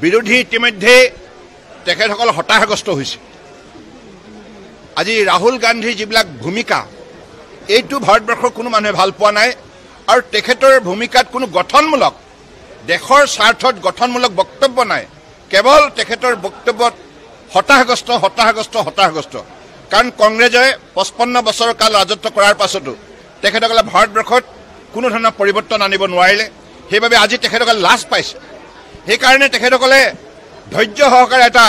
বিৰোধী ইতিমধ্যে তেখেতসকল হতাশাগ্ৰস্ত হৈছে। আজি ৰাহুল গান্ধীৰ যিবিলাক ভূমিকা এইটো ভাৰতবৰ্ষৰ কোনো মানুহে ভাল পোৱা নাই আৰু তেখেতৰ ভূমিকাত কোনো গঠনমূলক দেশৰ স্বাৰ্থত গঠনমূলক বক্তব্য নাই। কেৱল তেখেতৰ বক্তব্যত হতাশাগ্ৰস্ত কাৰণ কংগ্ৰেছে 55 বছৰ কাল ৰাজত্ব কৰাৰ পাছতো তেখেতসকলে ভাৰতবৰ্ষত কোনো ধৰণৰ পৰিৱৰ্তন আনিব নোৱাৰিলে। সেইবাবে আজি তেখেতসকলে লাজ পাইছে। সেইকাৰণে তেখেতসকলে ধৈৰ্য সহকাৰে এটা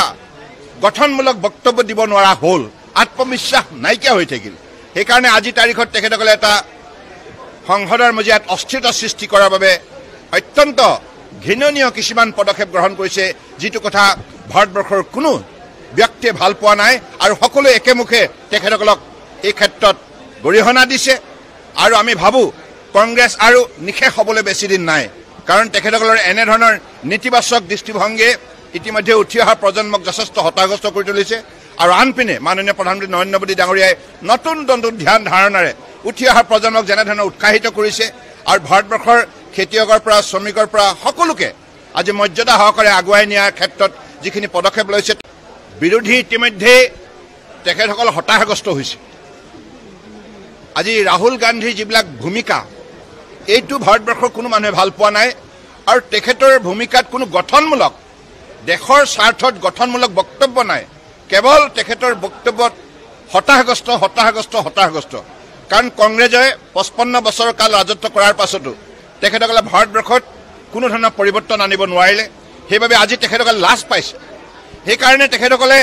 গঠনমূলক বক্তব্য দিব নোৱাৰা হ'ল, আত্মবিশ্বাস নাইকিয়া হৈ থাকিল। সেইকাৰণে আজি তাৰিখত তেখেতসকলে এটা সংসদৰ মজিয়াত অস্থিৰতা সৃষ্টি কৰাৰ বাবে অত্যন্ত ঘৃণনীয় কিছুমান পদক্ষেপ গ্ৰহণ কৰিছে, যিটো কথা ভাৰতবৰ্ষৰ কোনো ব্যক্তিয়ে ভাল পোৱা নাই আৰু সকলোৱে একেমুখে তেখেতসকলক এই ক্ষেত্ৰত গৰিহণা দিছে। আৰু আমি ভাবোঁ কংগ্ৰেছ আৰু নিশেষ হ'বলৈ বেছি দিন নাই, কাৰণ তেখেতসকলৰ এনেধৰণৰ নেতিবাচক দৃষ্টিভংগীয়ে ইতিমধ্যে উঠি অহা প্ৰজন্মক যথেষ্ট হতাশাগ্ৰস্ত কৰি তুলিছে। আৰু আনপিনে মাননীয় প্ৰধানমন্ত্ৰী নৰেন্দ্ৰ মোদী ডাঙৰীয়াই নতুন ধ্যান ধাৰণাৰে উঠি অহা প্ৰজন্মক যেনেধৰণে উৎসাহিত কৰিছে আৰু ভাৰতবৰ্ষৰ খেতিয়কৰ পৰা শ্ৰমিকৰ পৰা সকলোকে আজি মৰ্যাদা সহকাৰে আগুৱাই নিয়াৰ ক্ষেত্ৰত যিখিনি পদক্ষেপ লৈছে, বিৰোধী ইতিমধ্যে তেখেতসকল হতাশাগ্ৰস্ত হৈছে। আজি ৰাহুল গান্ধীৰ যিবিলাক ভূমিকা এইটো ভাৰতবৰ্ষৰ কোনো মানুহে ভাল পোৱা নাই আৰু তেখেতৰ ভূমিকাত কোনো গঠনমূলক দেশৰ স্বাৰ্থত গঠনমূলক বক্তব্য নাই। কেৱল তেখেতৰ বক্তব্যত হতাশাগ্ৰস্ত কাৰণ কংগ্ৰেছে 55 বছৰ কাল ৰাজত্ব কৰাৰ পাছতো তেখেতসকলে ভাৰতবৰ্ষত কোনো ধৰণৰ পৰিৱৰ্তন আনিব নোৱাৰিলে। সেইবাবে আজি তেখেতসকলে লাজ পাইছে। সেইকাৰণে তেখেতসকলে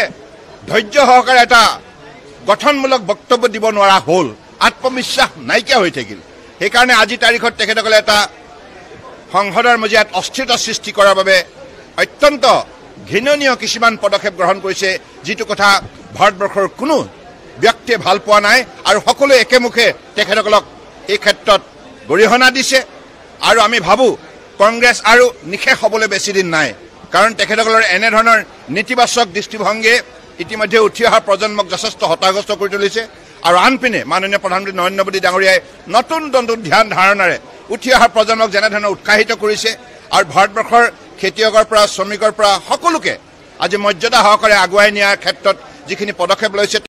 ধৈৰ্য সহকাৰে এটা গঠনমূলক বক্তব্য দিব নোৱাৰা হ'ল, আত্মবিশ্বাস নাইকিয়া হৈ থাকিল। সেইকাৰণে আজি তাৰিখত তেখেতসকলে এটা সংসদৰ মজিয়াত অস্থিৰতা সৃষ্টি কৰাৰ বাবে অত্যন্ত ঘৃণনীয় কিছুমান পদক্ষেপ গ্ৰহণ কৰিছে, যিটো কথা ভাৰতবৰ্ষৰ কোনো ব্যক্তিয়ে ভাল পোৱা নাই আৰু সকলোৱে একেমুখে তেখেতসকলক এই ক্ষেত্ৰত গৰিহণা দিছে। আৰু আমি ভাবোঁ কংগ্ৰেছ আৰু নিশেষ হ'বলৈ বেছি দিন নাই, কাৰণ তেখেতসকলৰ এনেধৰণৰ নেতিবাচক দৃষ্টিভংগীয়ে ইতিমধ্যে উঠি অহা প্ৰজন্মক যথেষ্ট হতাশাগ্ৰস্ত কৰি তুলিছে। আৰু আনপিনে মাননীয় প্ৰধানমন্ত্ৰী নৰেন্দ্ৰ মোদী ডাঙৰীয়াই নতুন ধ্যান ধাৰণাৰে উঠি অহা প্ৰজন্মক যেনেধৰণে উৎসাহিত কৰিছে আৰু ভাৰতবৰ্ষৰ খেতিয়কৰ পৰা শ্ৰমিকৰ পৰা সকলোকে আজি মৰ্যাদা সহকাৰে আগুৱাই নিয়াৰ ক্ষেত্ৰত যিখিনি পদক্ষেপ লৈছে